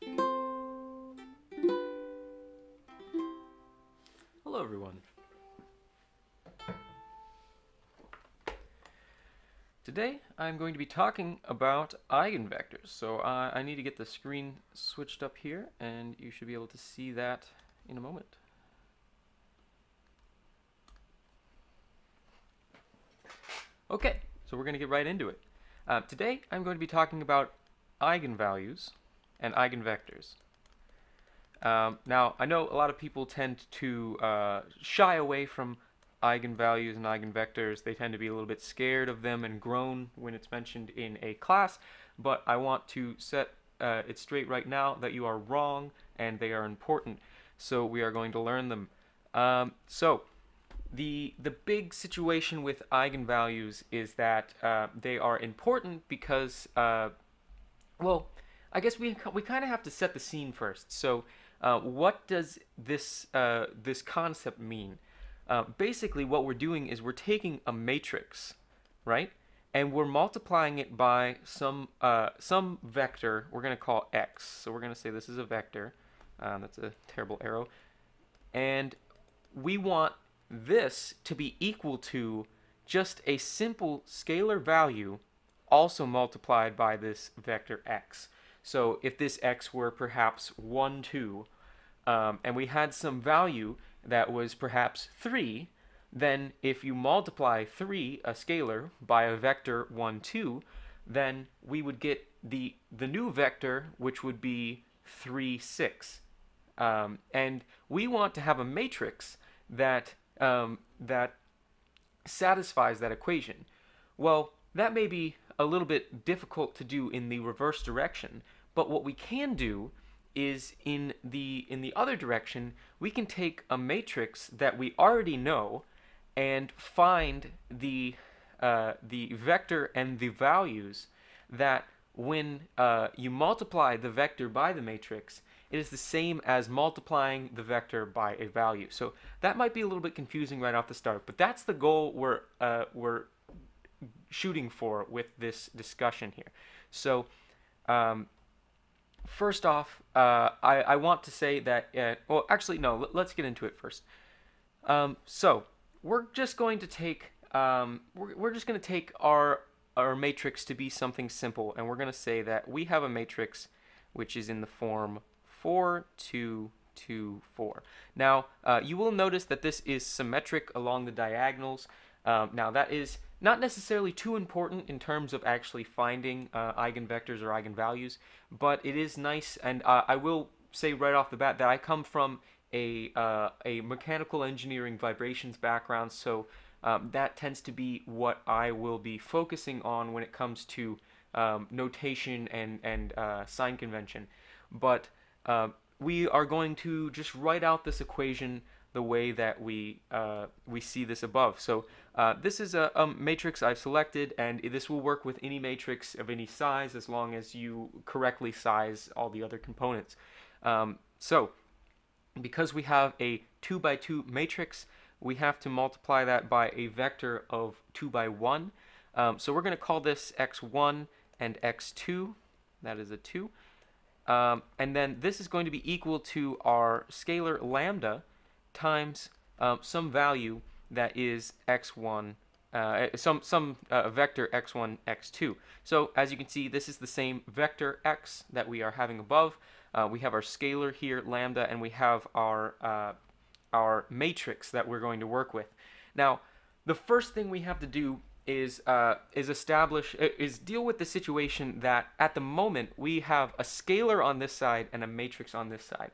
Hello everyone. Today I'm going to be talking about eigenvectors. So I need to get the screen switched up here and you should be able to see that in a moment. Okay, so we're going to get right into it. Today I'm going to be talking about eigenvalues and eigenvectors. Now, I know a lot of people tend to shy away from eigenvalues and eigenvectors. They tend to be a little bit scared of them and groan when it's mentioned in a class, but I want to set it straight right now that you are wrong and they are important, so we are going to learn them. The big situation with eigenvalues is that they are important because, well, I guess we kind of have to set the scene first. So what does this concept mean? Basically, what we're doing is we're taking a matrix, right, and we're multiplying it by some vector we're going to call x. So we're going to say this is a vector. That's a terrible arrow. And we want this to be equal to just a simple scalar value also multiplied by this vector x. So if this x were perhaps 1, 2, and we had some value that was perhaps 3, then if you multiply 3, a scalar, by a vector 1, 2, then we would get the new vector, which would be 3, 6. And we want to have a matrix that satisfies that equation. Well, that may be a little bit difficult to do in the reverse direction, but what we can do is in the other direction, we can take a matrix that we already know and find the vector and the values that when you multiply the vector by the matrix, it is the same as multiplying the vector by a value. So that might be a little bit confusing right off the start, but that's the goal we're shooting for with this discussion here. So first off, I want to say that, well, actually, no, let's get into it first. So we're just going to take our matrix to be something simple, and we're going to say that we have a matrix which is in the form 4, 2, 2, 4. Now, you will notice that this is symmetric along the diagonals. Now, that is not necessarily too important in terms of actually finding eigenvectors or eigenvalues, but it is nice, and I will say right off the bat that I come from a mechanical engineering vibrations background, so that tends to be what I will be focusing on when it comes to notation and sign convention. But we are going to just write out this equation the way that we see this above. So this is a matrix I've selected, and this will work with any matrix of any size as long as you correctly size all the other components. So because we have a 2 by 2 matrix, we have to multiply that by a vector of 2 by 1. So we're going to call this x1 and x2. That is a 2. And then this is going to be equal to our scalar lambda times some value that is x1, some vector x1, x2. So as you can see, this is the same vector x that we are having above. We have our scalar here, lambda, and we have our matrix that we're going to work with. Now, the first thing we have to do is deal with the situation that at the moment we have a scalar on this side and a matrix on this side.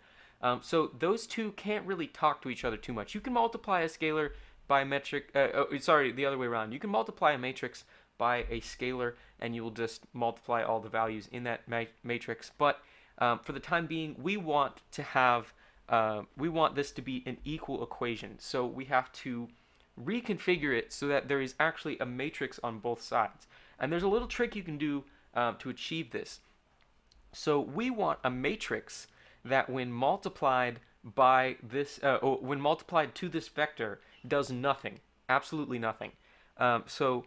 So those two can't really talk to each other too much. You can multiply a scalar by a metric, sorry, the other way around. You can multiply a matrix by a scalar and you will just multiply all the values in that matrix. But for the time being, we want this to be an equal equation. So we have to reconfigure it so that there is actually a matrix on both sides. And there's a little trick you can do to achieve this. So we want a matrix that when multiplied by this, when multiplied to this vector, does nothing, absolutely nothing. So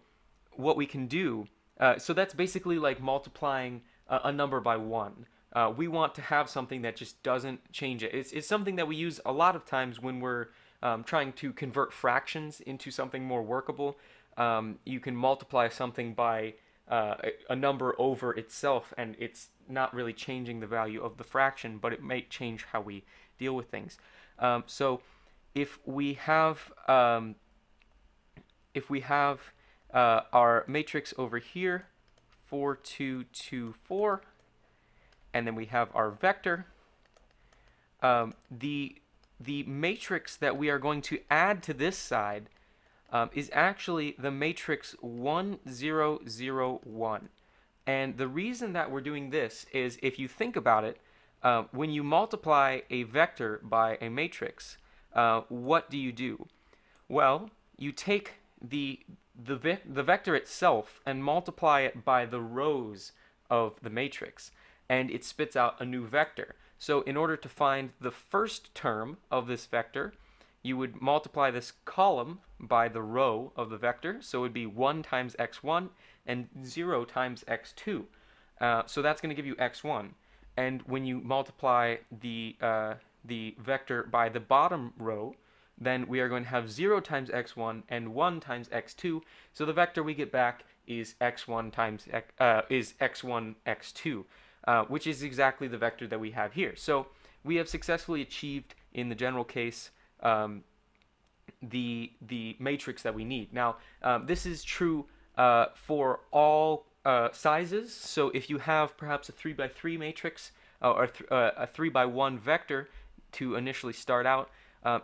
what we can do, so that's basically like multiplying a number by 1. We want to have something that just doesn't change it. It's something that we use a lot of times when we're trying to convert fractions into something more workable. You can multiply something by a number over itself, and it's not really changing the value of the fraction, but it may change how we deal with things. So if we have our matrix over here, 4, 2, 2, 4, and then we have our vector, the matrix that we are going to add to this side is actually the matrix 1, 0, 0, 1. And the reason that we're doing this is, if you think about it, when you multiply a vector by a matrix, what do? Well, you take the vector itself and multiply it by the rows of the matrix, and it spits out a new vector. So in order to find the first term of this vector, you would multiply this column by the row of the vector, so it would be 1 times x1 and 0 times x2. So that's going to give you x1. And when you multiply the vector by the bottom row, then we are going to have 0 times x1 and 1 times x2. So the vector we get back is x1 times x1 x2, which is exactly the vector that we have here. So we have successfully achieved, in the general case, the matrix that we need. Now, this is true for all sizes. So if you have perhaps a 3 by 3 matrix or a 3 by 1 vector to initially start out,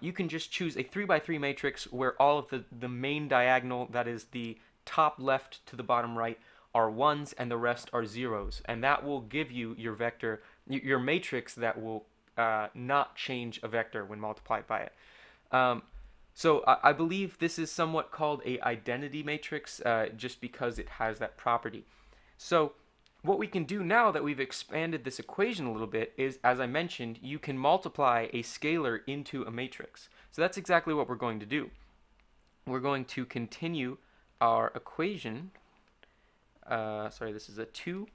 you can just choose a 3 by 3 matrix where all of the main diagonal, that is the top left to the bottom right, are 1s and the rest are 0s, and that will give you your vector, your matrix that will not change a vector when multiplied by it. So I believe this is somewhat called a identity matrix, just because it has that property. So what we can do now that we've expanded this equation a little bit is, as I mentioned, you can multiply a scalar into a matrix. So that's exactly what we're going to do. We're going to continue our equation. Sorry, this is a 2,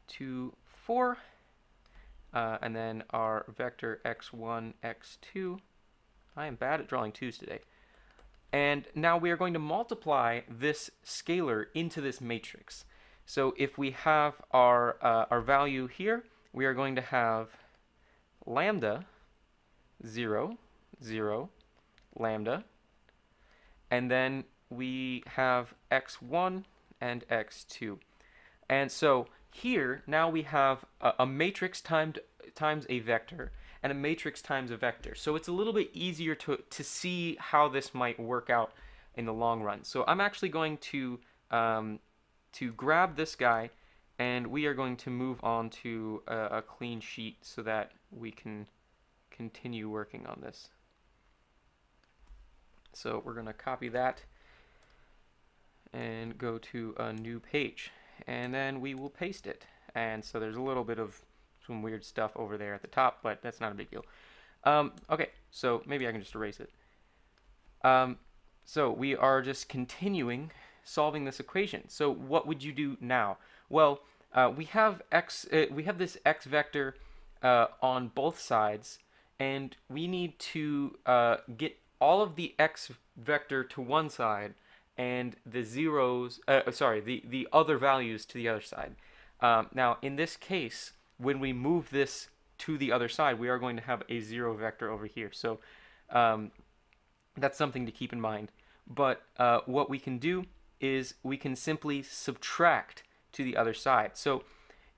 2, 4, and then our vector x1, x2. I am bad at drawing 2's today. And now we are going to multiply this scalar into this matrix. So if we have our value here, we are going to have lambda 0, 0, lambda, and then we have x1 and x2. And so here, now we have a matrix times a vector, and a matrix times a vector. So it's a little bit easier to see how this might work out in the long run. So I'm actually going to grab this guy, and we are going to move on to a clean sheet so that we can continue working on this. So we're going to copy that and go to a new page, and then we will paste it. And so there's a little bit of some weird stuff over there at the top, but that's not a big deal. Okay, so maybe I can just erase it. So we are just continuing solving this equation. So what would you do now? Well, we have this x vector on both sides, and we need to get all of the x vector to one side and the zeros, the other values to the other side. Now, in this case, when we move this to the other side, we are going to have a 0 vector over here. So that's something to keep in mind. But what we can do is we can simply subtract to the other side. So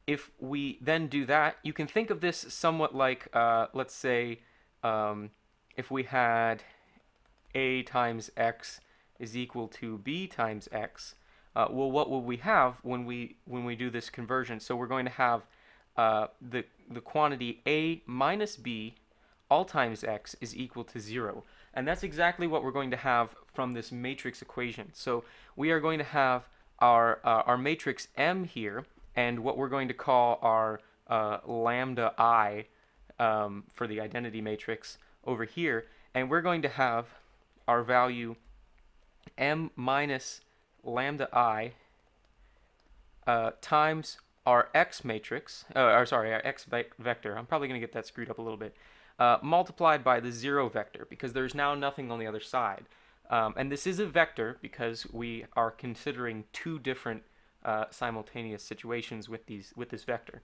if we then do that, you can think of this somewhat like, let's say, if we had a times x is equal to b times x. Well, what will we have when we do this conversion? So we're going to have the quantity a minus b all times x is equal to 0. And that's exactly what we're going to have from this matrix equation. So we are going to have our matrix M here, and what we're going to call our lambda I for the identity matrix over here, and we're going to have our value M minus lambda I times our x matrix, or sorry, our x vector, I'm probably going to get that screwed up a little bit, multiplied by the 0 vector, because there's now nothing on the other side. And this is a vector because we are considering two different simultaneous situations with this vector.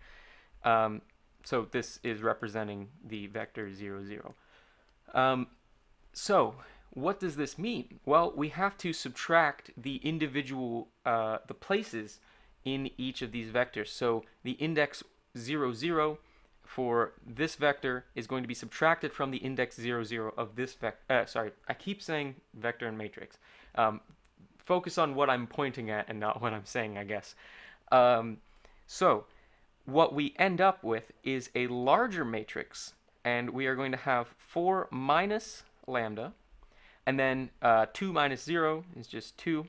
So this is representing the vector 0, 0. So what does this mean? Well, we have to subtract the individual the places in each of these vectors. So the index 0, 0 for this vector is going to be subtracted from the index 0, 0 of this vector. Sorry, I keep saying vector and matrix. Focus on what I'm pointing at and not what I'm saying, I guess. So what we end up with is a larger matrix, and we are going to have 4 minus lambda, and then 2 minus 0 is just 2.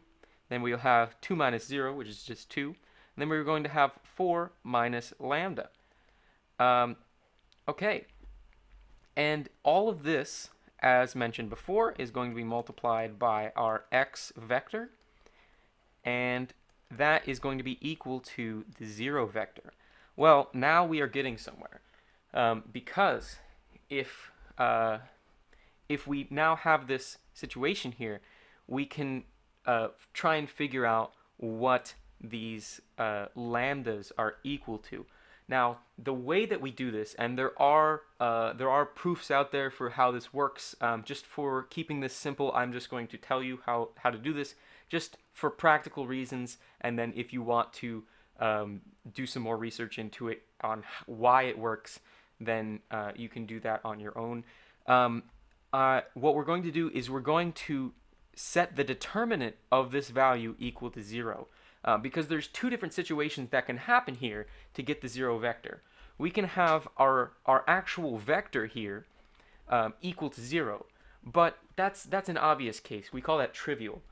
Then we'll have 2 minus 0, which is just 2. And then we're going to have 4 minus lambda. Okay. And all of this, as mentioned before, is going to be multiplied by our x vector. And that is going to be equal to the 0 vector. Well, now we are getting somewhere. Because if we now have this situation here, we can try and figure out what these lambdas are equal to. Now, the way that we do this, and there are proofs out there for how this works. Just for keeping this simple, I'm just going to tell you how to do this, just for practical reasons. And then if you want to do some more research into it on why it works, then you can do that on your own. What we're going to do is we're going to set the determinant of this value equal to 0. Because there's two different situations that can happen here to get the 0 vector. We can have our actual vector here equal to 0, but that's an obvious case. We call that trivial.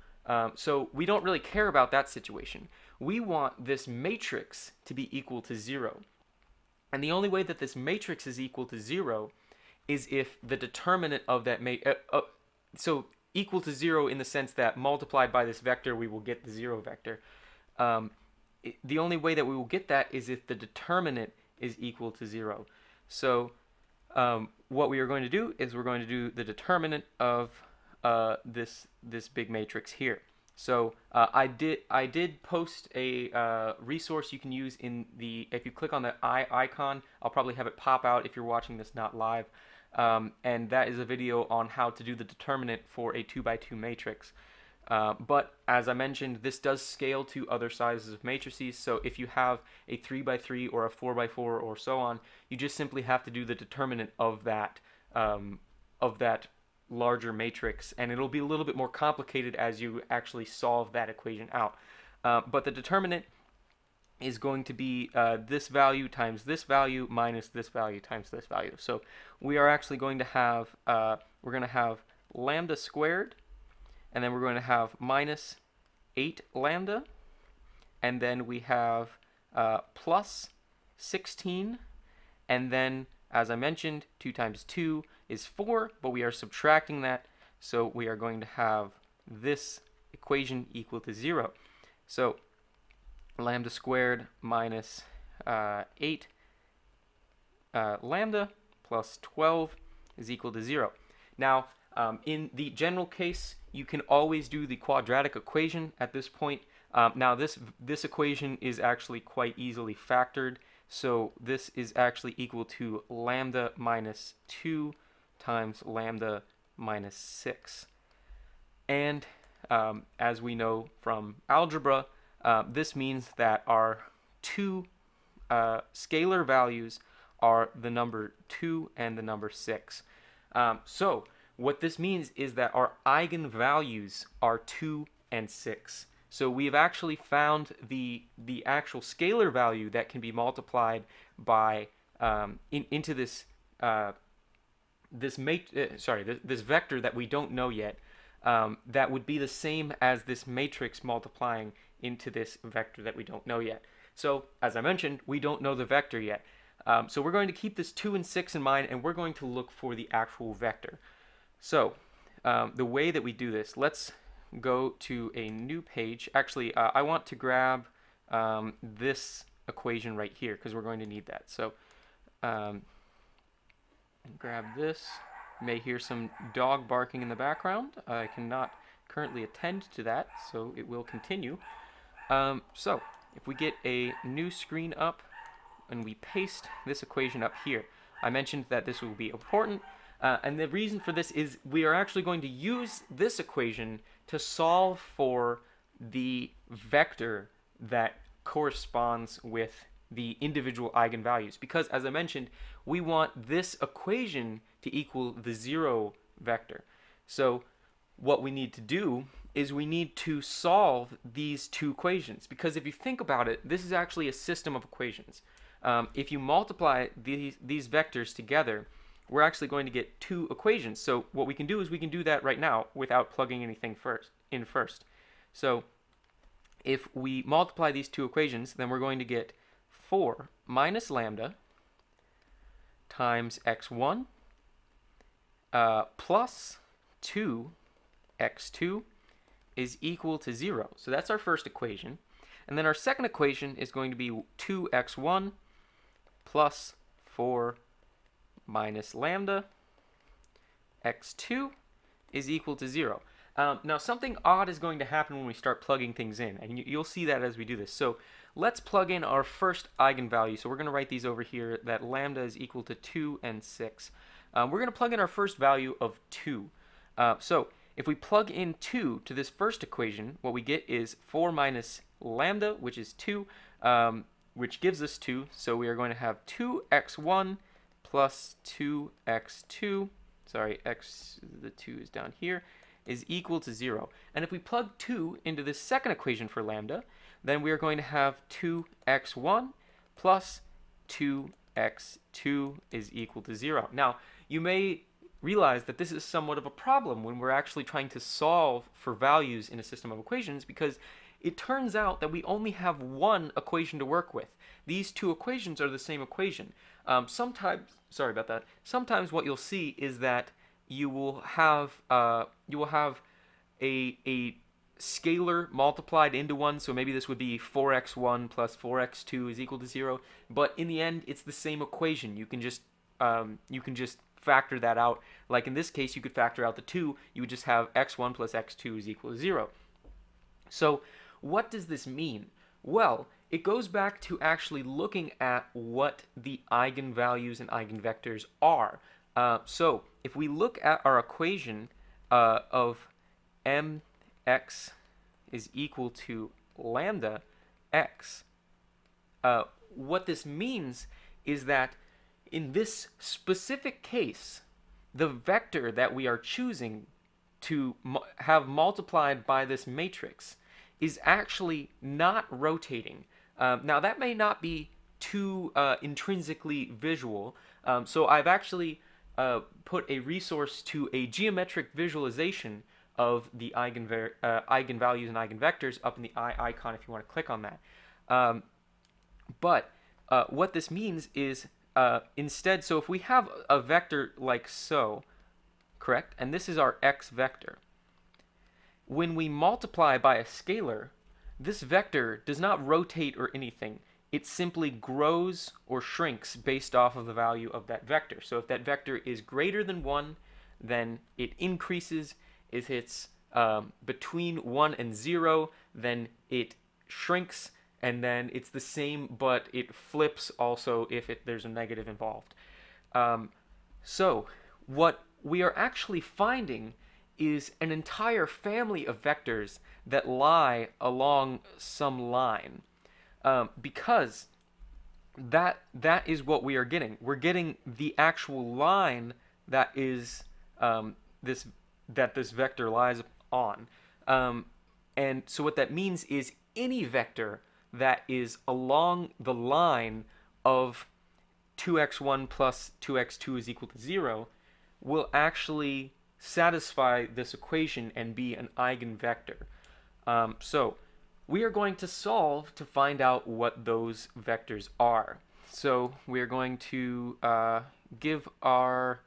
So we don't really care about that situation. We want this matrix to be equal to 0. And the only way that this matrix is equal to 0 is if the determinant of that so equal to 0 in the sense that multiplied by this vector we will get the 0 vector. The only way that we will get that is if the determinant is equal to 0. So what we are going to do is we're going to do the determinant of this big matrix here. So I did post a resource you can use in the, if you click on the icon, I'll probably have it pop out if you're watching this not live. And that is a video on how to do the determinant for a 2x2 matrix. But as I mentioned, this does scale to other sizes of matrices. So if you have a 3x3 or a 4x4 or so on, you just simply have to do the determinant of that larger matrix, and it'll be a little bit more complicated as you actually solve that equation out. But the determinant is going to be this value times this value minus this value times this value. So we are actually going to have lambda squared, and then we're going to have minus 8 lambda, and then we have plus 16, and then, as I mentioned, 2 times 2 is 4, but we are subtracting that, so we are going to have this equation equal to 0. So lambda squared minus 8 lambda plus 12 is equal to 0. Now, in the general case, you can always do the quadratic equation at this point. Now this equation is actually quite easily factored, so this is actually equal to lambda minus 2 times lambda minus 6. And as we know from algebra, this means that our two scalar values are the number 2 and the number 6. So what this means is that our eigenvalues are 2 and 6. So we've actually found the actual scalar value that can be multiplied by into this this vector that we don't know yet. That would be the same as this matrix multiplying into this vector that we don't know yet. So as I mentioned, we don't know the vector yet. So we're going to keep this 2 and 6 in mind, and we're going to look for the actual vector. So the way that we do this, let's go to a new page. Actually, I want to grab this equation right here because we're going to need that. So grab this. You may hear some dog barking in the background. I cannot currently attend to that, so it will continue. So if we get a new screen up and we paste this equation up here, I mentioned that this will be important, and the reason for this is we are actually going to use this equation to solve for the vector that corresponds with the individual eigenvalues, because as I mentioned, we want this equation to equal the 0 vector. So what we need to do is we need to solve these two equations, because if you think about it, this is actually a system of equations. If you multiply these vectors together, we're actually going to get two equations. So what we can do is we can do that right now without plugging anything first. So if we multiply these two equations, then we're going to get 4 minus lambda times x1 plus 2x2 is equal to 0. So that's our first equation. And then our second equation is going to be 2x1 plus 4 minus lambda x2 is equal to 0. Now something odd is going to happen when we start plugging things in, and you'll see that as we do this. So let's plug in our first eigenvalue. So we're going to write these over here, that lambda is equal to 2 and 6. We're going to plug in our first value of 2. So if we plug in 2 to this first equation, what we get is 4 minus lambda, which is 2, which gives us 2. So we are going to have 2x1 plus 2x2, sorry, the 2 is down here, is equal to 0. And if we plug 2 into this second equation for lambda, then we are going to have 2x1 plus 2x2 is equal to 0. Now, you may realize that this is somewhat of a problem when we're actually trying to solve for values in a system of equations, because it turns out that we only have one equation to work with. These two equations are the same equation. Sometimes what you'll see is that you will have a scalar multiplied into one, so maybe this would be 4x1 plus 4x2 is equal to 0, but in the end it's the same equation. You can just factor that out. Like in this case, you could factor out the 2, you would just have x1 plus x2 is equal to 0. So what does this mean? Well, it goes back to actually looking at what the eigenvalues and eigenvectors are. So if we look at our equation of mx is equal to lambda x, what this means is that in this specific case, the vector that we are choosing to have multiplied by this matrix is actually not rotating. Now that may not be too intrinsically visual, so I've actually put a resource to a geometric visualization of the eigenvalues and eigenvectors up in the eye icon if you want to click on that. But what this means is instead, so if we have a vector like so, correct, and this is our x vector, when we multiply by a scalar, this vector does not rotate or anything. It simply grows or shrinks based off of the value of that vector. So if that vector is greater than 1, then it increases. If it's between 1 and 0, then it shrinks, and then it's the same, but it flips also if there's a negative involved. So what we are actually finding is an entire family of vectors that lie along some line. Because that is what we are getting. We're getting the actual line that is this vector lies on. And so what that means is any vector that is along the line of 2x1 plus 2x2 is equal to 0 will actually satisfy this equation and be an eigenvector. So we are going to solve to find out what those vectors are. So we are going to give our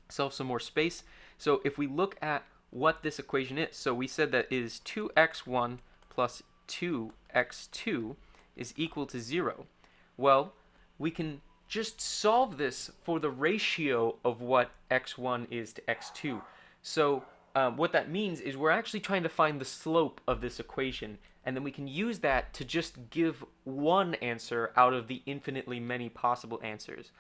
self some more space. So if we look at what this equation is, so we said that is 2x1 plus 2x2 is equal to 0. Well, we can just solve this for the ratio of what x1 is to x2. So what that means is we're actually trying to find the slope of this equation, and then we can use that to just give one answer out of the infinitely many possible answers.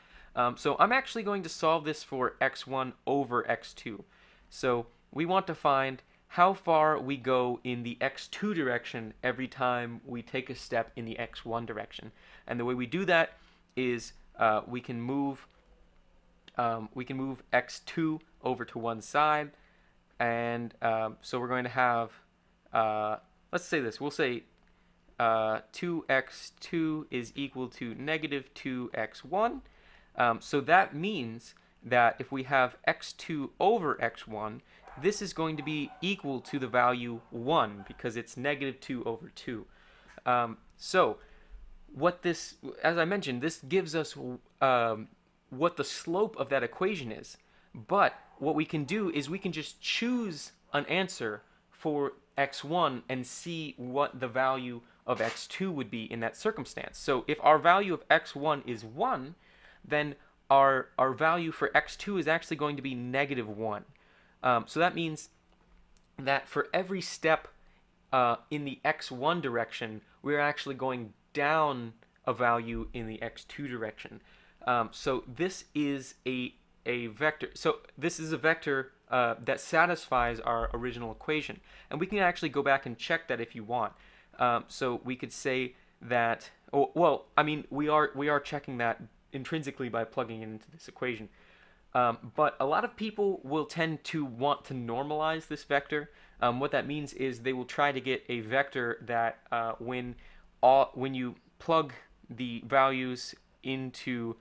So I'm actually going to solve this for x1 over x2. So we want to find how far we go in the x2 direction every time we take a step in the x1 direction. And the way we do that is we can move x2 over to one side, and so we're going to have, let's say this, we'll say 2x2 is equal to negative 2x1. So that means that if we have x2 over x1, this is going to be equal to the value 1 because it's negative 2 over 2. So what this, as I mentioned, this gives us what the slope of that equation is. But what we can do is we can just choose an answer for x1 and see what the value of x2 would be in that circumstance. So if our value of x1 is 1, then our value for x2 is actually going to be negative 1. So that means that for every step in the x1 direction, we're actually going down a value in the x2 direction. So this is a vector. So this is a vector that satisfies our original equation, and we can actually go back and check that if you want. So we could say that. Oh, well, I mean, we are checking that intrinsically by plugging it into this equation. But a lot of people will tend to want to normalize this vector. What that means is they will try to get a vector that when you plug the values into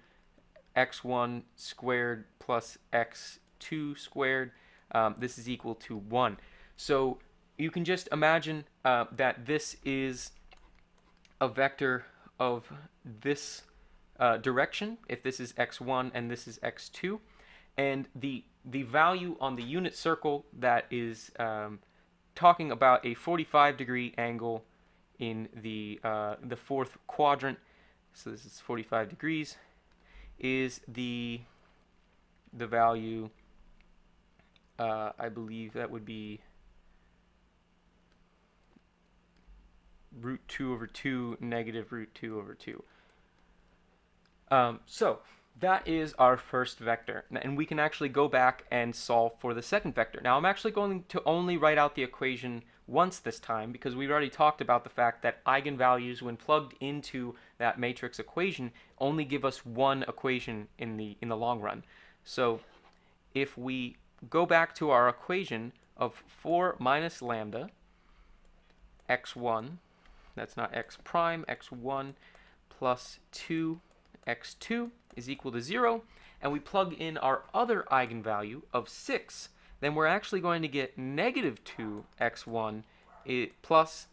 x1 squared plus x2 squared, this is equal to 1. So you can just imagine that this is a vector of this direction, if this is x1 and this is x2, and the value on the unit circle that is talking about a 45-degree angle in the fourth quadrant, so this is 45 degrees, is the value, I believe that would be root 2 over 2 negative root 2 over 2. So that is our first vector, and we can actually go back and solve for the second vector. Now I'm actually going to only write out the equation once this time because we've already talked about the fact that eigenvalues, when plugged into that matrix equation, only give us one equation in the long run. So if we go back to our equation of 4 minus lambda x1, that's not x prime, x1 plus 2 x2 is equal to 0, and we plug in our other eigenvalue of 6, then we're actually going to get negative 2x1 plus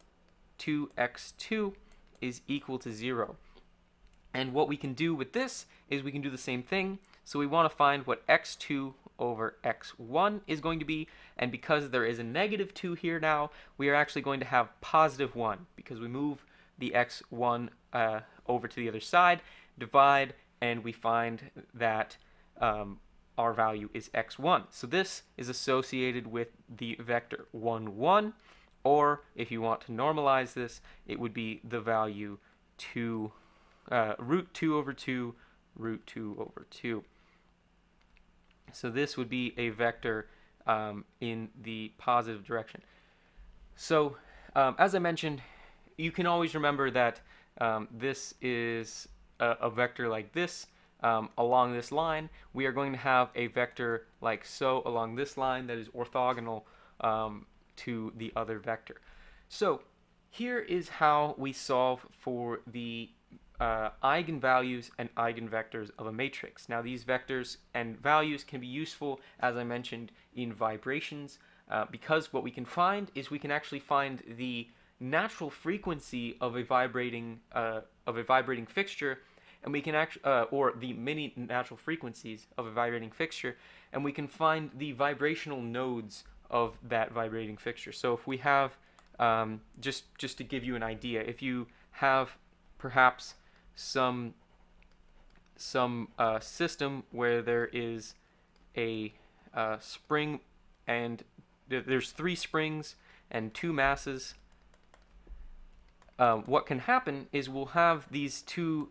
2x2 is equal to 0. And what we can do with this is we can do the same thing. So we want to find what x2 over x1 is going to be, and because there is a negative 2 here now, we are actually going to have positive 1 because we move the x1 over to the other side, divide, and we find that our value is x1. So this is associated with the vector 1, 1, or if you want to normalize this, it would be the value 2, root 2 over 2, root 2 over 2. So this would be a vector in the positive direction. So as I mentioned, you can always remember that this is a vector like this along this line. We are going to have a vector like so along this line that is orthogonal to the other vector. So here is how we solve for the eigenvalues and eigenvectors of a matrix. Now these vectors and values can be useful, as I mentioned, in vibrations because what we can find is we can actually find the natural frequency of a vibrating fixture, and we can actually or the many natural frequencies of a vibrating fixture, and we can find the vibrational nodes of that vibrating fixture. So if we have just to give you an idea, if you have perhaps some system where there is a spring and there's 3 springs and 2 masses. What can happen is we'll have these two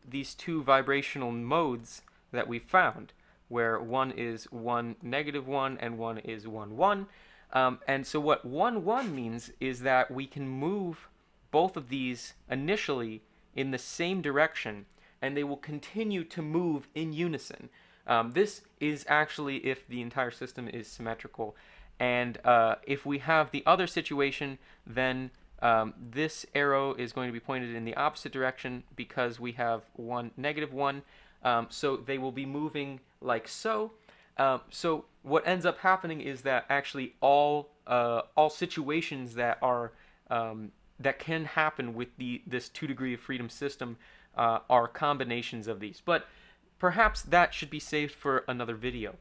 vibrational modes that we found, where one is 1, -1, and one is 1, 1. And so what 1, 1 means is that we can move both of these initially in the same direction, and they will continue to move in unison. This is actually if the entire system is symmetrical. And if we have the other situation, then this arrow is going to be pointed in the opposite direction because we have 1, -1. So they will be moving like so. So what ends up happening is that actually all situations that are that can happen with this 2 degree of freedom system are combinations of these. But perhaps that should be saved for another video.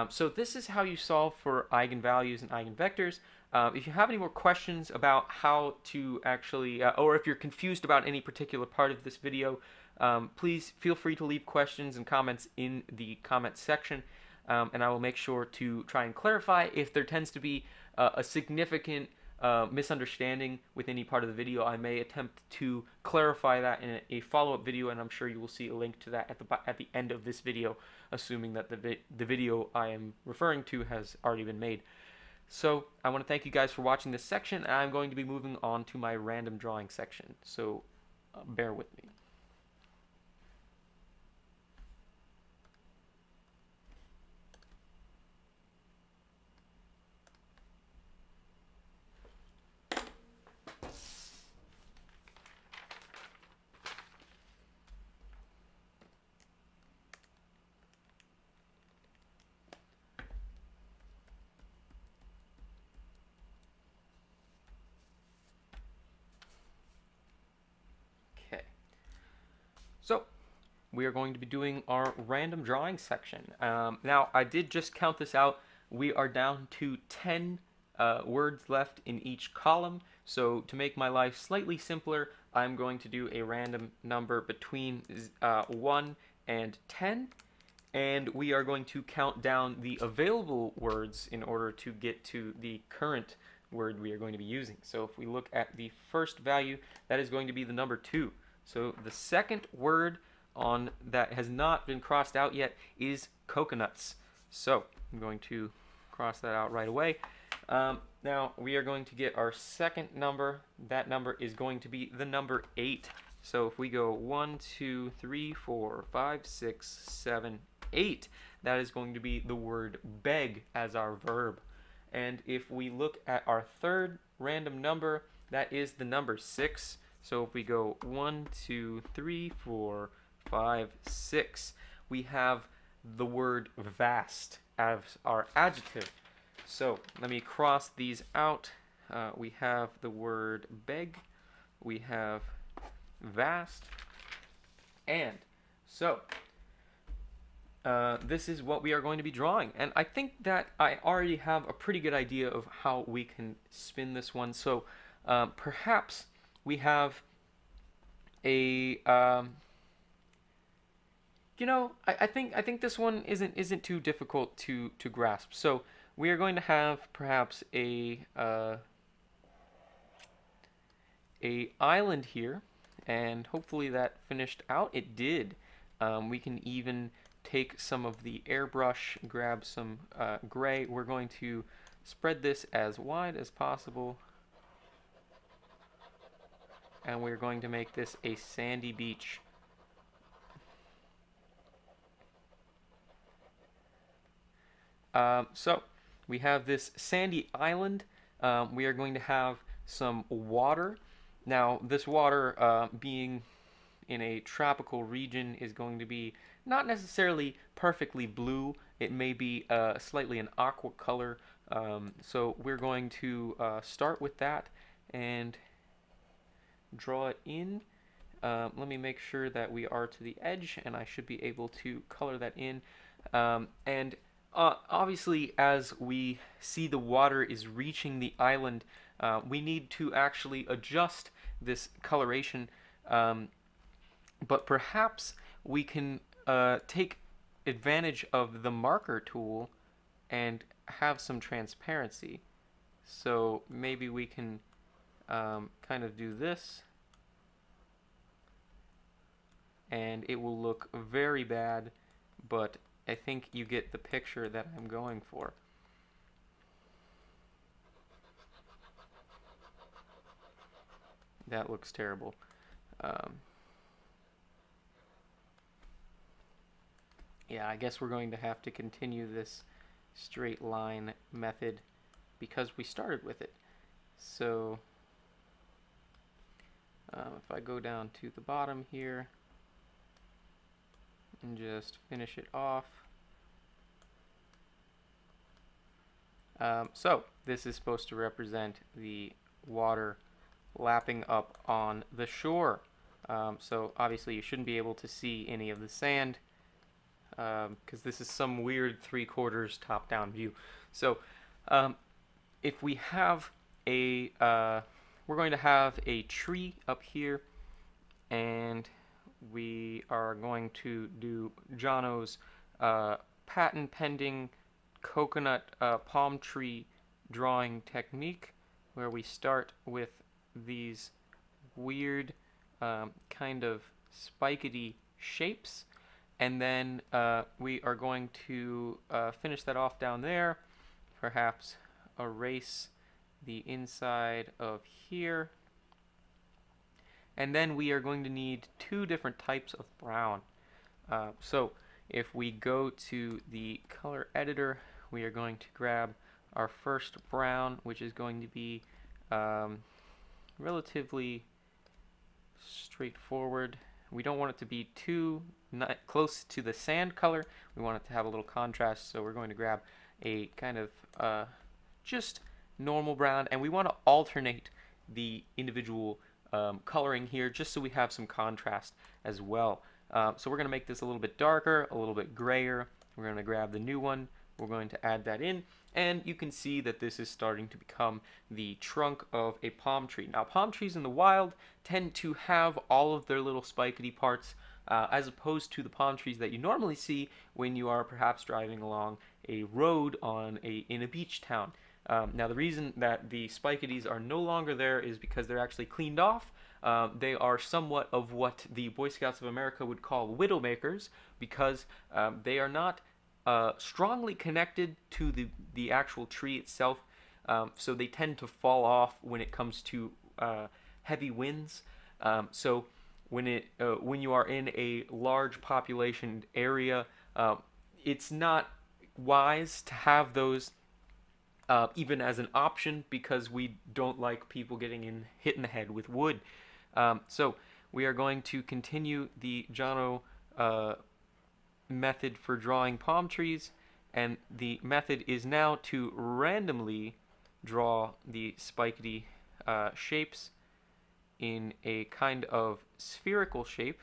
So this is how you solve for eigenvalues and eigenvectors. If you have any more questions about how to actually, or if you're confused about any particular part of this video, please feel free to leave questions and comments in the comment section, and I will make sure to try and clarify if there tends to be a significant misunderstanding with any part of the video. I may attempt to clarify that in a follow-up video, and I'm sure you will see a link to that at the end of this video, assuming that the video I am referring to has already been made. So I want to thank you guys for watching this section, and I'm going to be moving on to my random drawing section, so bear with me. So we are going to be doing our random drawing section. Now, I did just count this out. We are down to 10 words left in each column. So to make my life slightly simpler, I'm going to do a random number between 1 and 10. And we are going to count down the available words in order to get to the current word we are going to be using. So if we look at the first value, that is going to be the number 2. So the second word on that has not been crossed out yet is coconuts. So I'm going to cross that out right away. Now we are going to get our second number. That number is going to be the number 8. So if we go 1, 2, 3, 4, 5, 6, 7, 8, that is going to be the word beg as our verb. And if we look at our third random number, that is the number 6. So if we go 1, 2, 3, 4, 5, 6, we have the word vast as our adjective. So let me cross these out. We have the word beg, we have vast, and so this is what we are going to be drawing. And I think that I already have a pretty good idea of how we can spin this one. So perhaps we have a you know, I think this one isn't too difficult to grasp. So we are going to have perhaps a island here, and hopefully that finished out. It did. We can even take some of the airbrush, grab some gray. We're going to spread this as wide as possible, and we're going to make this a sandy beach. So we have this sandy island. We are going to have some water. Now this water, being in a tropical region, is going to be not necessarily perfectly blue. It may be slightly an aqua color. So we're going to start with that and draw it in. Let me make sure that we are to the edge, and I should be able to color that in. And obviously, as we see the water is reaching the island, we need to actually adjust this coloration but perhaps we can take advantage of the marker tool and have some transparency. So maybe we can kind of do this, and it will look very bad, but I think you get the picture that I'm going for. That looks terrible. Yeah, I guess we're going to have to continue this straight line method because we started with it. So if I go down to the bottom here and just finish it off. So this is supposed to represent the water lapping up on the shore. So obviously you shouldn't be able to see any of the sand because this is some weird 3/4 top-down view. So if we have a, we're going to have a tree up here, and we are going to do Jono's patent pending coconut palm tree drawing technique, where we start with these weird kind of spikety shapes, and then we are going to finish that off down there, perhaps erase the inside of here, and then we are going to need 2 different types of brown. So if we go to the color editor, we are going to grab our first brown, which is going to be relatively straightforward. We don't want it to be too close to the sand color. We want it to have a little contrast, so we're going to grab a kind of just normal brown, and we want to alternate the individual coloring here just so we have some contrast as well. So we're going to make this a little bit darker, a little bit grayer. We're going to grab the new one. We're going to add that in, and you can see that this is starting to become the trunk of a palm tree. Now, palm trees in the wild tend to have all of their little spikety parts, as opposed to the palm trees that you normally see when you are perhaps driving along a road in a beach town. Now, the reason that the spiketies are no longer there is because they're actually cleaned off. They are somewhat of what the Boy Scouts of America would call widowmakers, because they are not strongly connected to the actual tree itself, so they tend to fall off when it comes to heavy winds. So when you are in a large population area, it's not wise to have those even as an option, because we don't like people getting hit in the head with wood. So we are going to continue the Jono method for drawing palm trees, and the method is now to randomly draw the spikety shapes in a kind of spherical shape.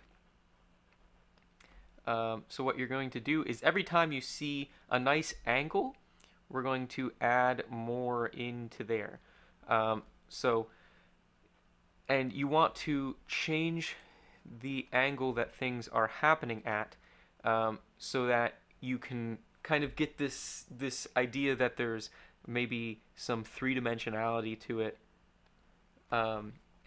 So what you're going to do is every time you see a nice angle, we're going to add more into there. And you want to change the angle that things are happening at, so that you can kind of get this idea that there's maybe some 3-dimensionality to it.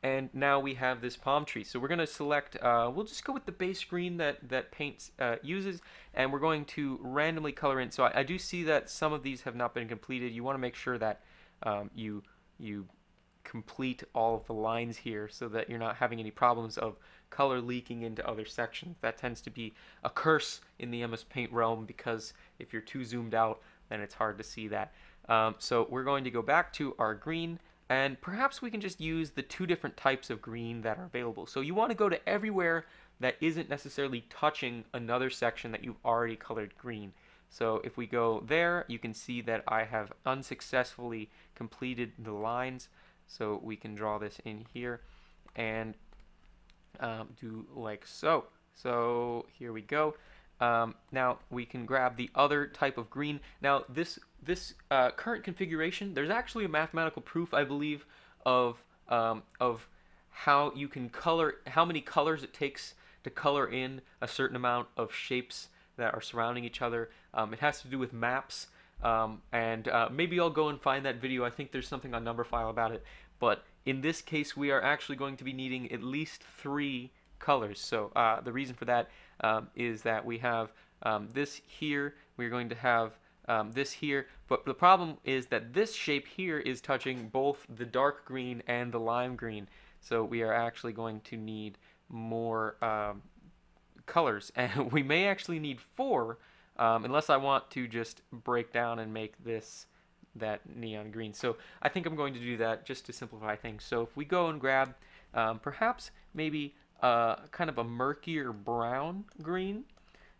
And now we have this palm tree. So we're going to select, we'll just go with the base green that Paint uses, and we're going to randomly color in. So I do see that some of these have not been completed. You want to make sure that you complete all of the lines here so that you're not having any problems of color leaking into other sections. That tends to be a curse in the MS Paint realm, because if you're too zoomed out, then it's hard to see that. So we're going to go back to our green, and perhaps we can just use the 2 different types of green that are available. So you want to go to everywhere that isn't necessarily touching another section that you've already colored green. So if we go there, you can see that I have unsuccessfully completed the lines. So we can draw this in here and do like so. So here we go. Now we can grab the other type of green. Now this current configuration, there's actually a mathematical proof, I believe, of how you can color, how many colors it takes to color in a certain amount of shapes that are surrounding each other. It has to do with maps, and maybe I'll go and find that video. I think there's something on Numberphile about it. But in this case, we are actually going to be needing at least 3 colors. So the reason for that is that we have this here, we're going to have this here, but the problem is that this shape here is touching both the dark green and the lime green. So we are actually going to need more colors, and we may actually need 4, unless I want to just break down and make this that neon green. So I think I'm going to do that just to simplify things. So if we go and grab perhaps maybe kind of a murkier brown green,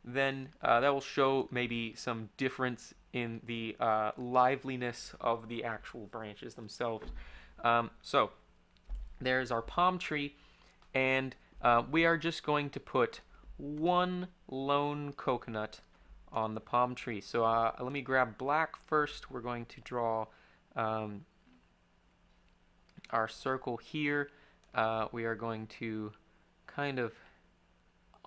then that will show maybe some difference in the liveliness of the actual branches themselves. So there's our palm tree, and we are just going to put 1 lone coconut on the palm tree. So let me grab black first. We're going to draw our circle here. We are going to kind of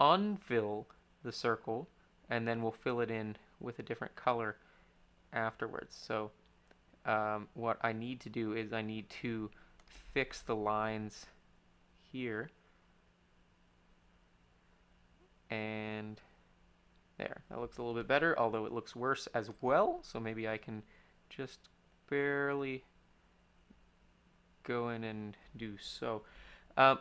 unfill the circle, and then we'll fill it in with a different color afterwards. So what I need to do is I need to fix the lines here, and there, that looks a little bit better, although it looks worse as well. So maybe I can just barely go in and do so.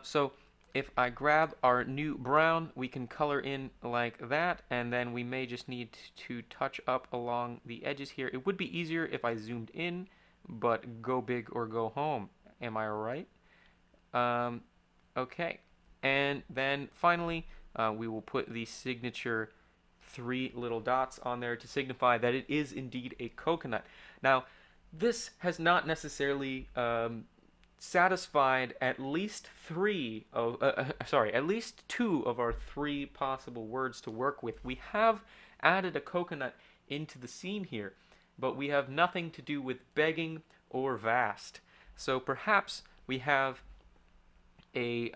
So if I grab our new brown, we can color in like that, and then we may just need to touch up along the edges here. It would be easier if I zoomed in, but go big or go home. Am I right? Okay, and then finally we will put the signature 3 little dots on there to signify that it is indeed a coconut. Now, this has not necessarily satisfied at least 2 of our 3 possible words to work with. We have added a coconut into the scene here, but we have nothing to do with begging or vast. So perhaps we have a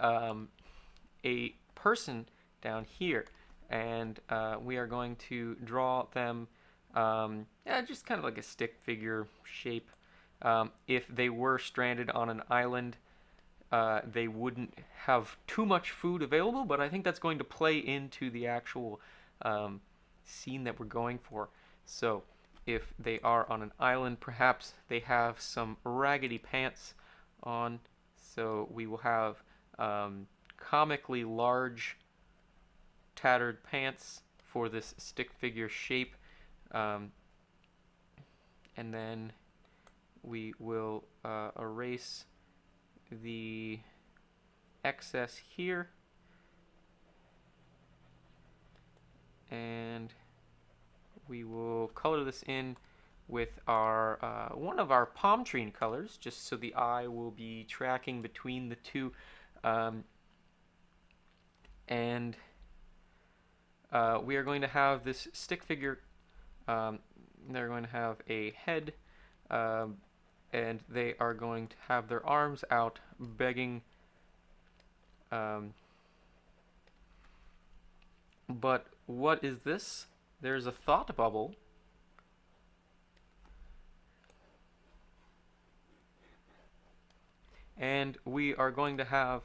person down here, and we are going to draw them just kind of like a stick figure shape. If they were stranded on an island, they wouldn't have too much food available, but I think that's going to play into the actual scene that we're going for. So if they are on an island, perhaps they have some raggedy pants on, so we will have comically large tattered pants for this stick figure shape, and then we will erase the excess here, and we will color this in with our one of our palm tree colors, just so the eye will be tracking between the 2, and we are going to have this stick figure. They're going to have a head, and they are going to have their arms out begging. But what is this? There's a thought bubble. And we are going to have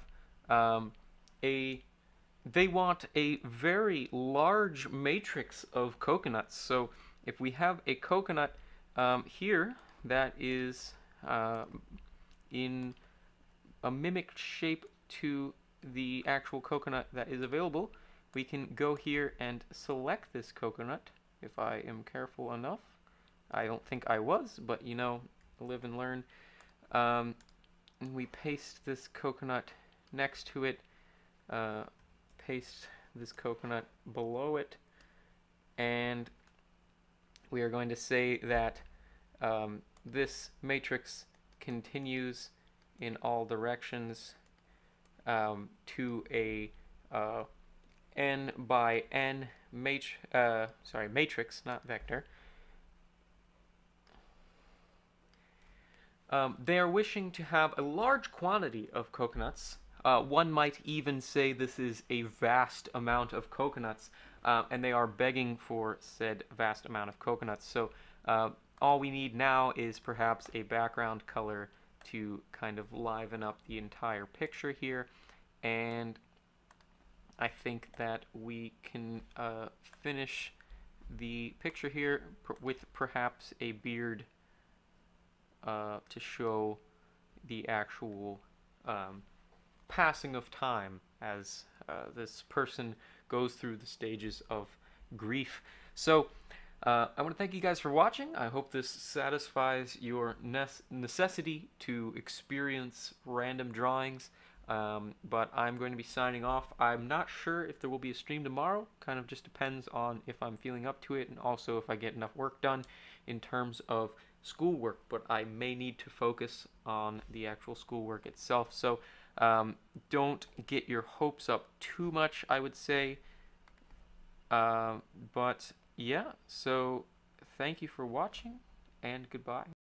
they want a very large matrix of coconuts. So if we have a coconut here that is in a mimicked shape to the actual coconut that is available, we can go here and select this coconut if I am careful enough. I don't think I was, but you know, live and learn. And we paste this coconut next to it, paste this coconut below it, and we are going to say that this matrix continues in all directions to a n by n matrix, not vector. They are wishing to have a large quantity of coconuts, One might even say this is a vast amount of coconuts, and they are begging for said vast amount of coconuts. So all we need now is perhaps a background color to kind of liven up the entire picture here, and I think that we can finish the picture here with perhaps a beard to show the actual passing of time as this person goes through the stages of grief. So I want to thank you guys for watching. I hope this satisfies your necessity to experience random drawings. But I'm going to be signing off. I'm not sure if there will be a stream tomorrow. Kind of just depends on if I'm feeling up to it and also if I get enough work done in terms of schoolwork. But I may need to focus on the actual schoolwork itself. So don't get your hopes up too much, I would say. But yeah, so thank you for watching and goodbye.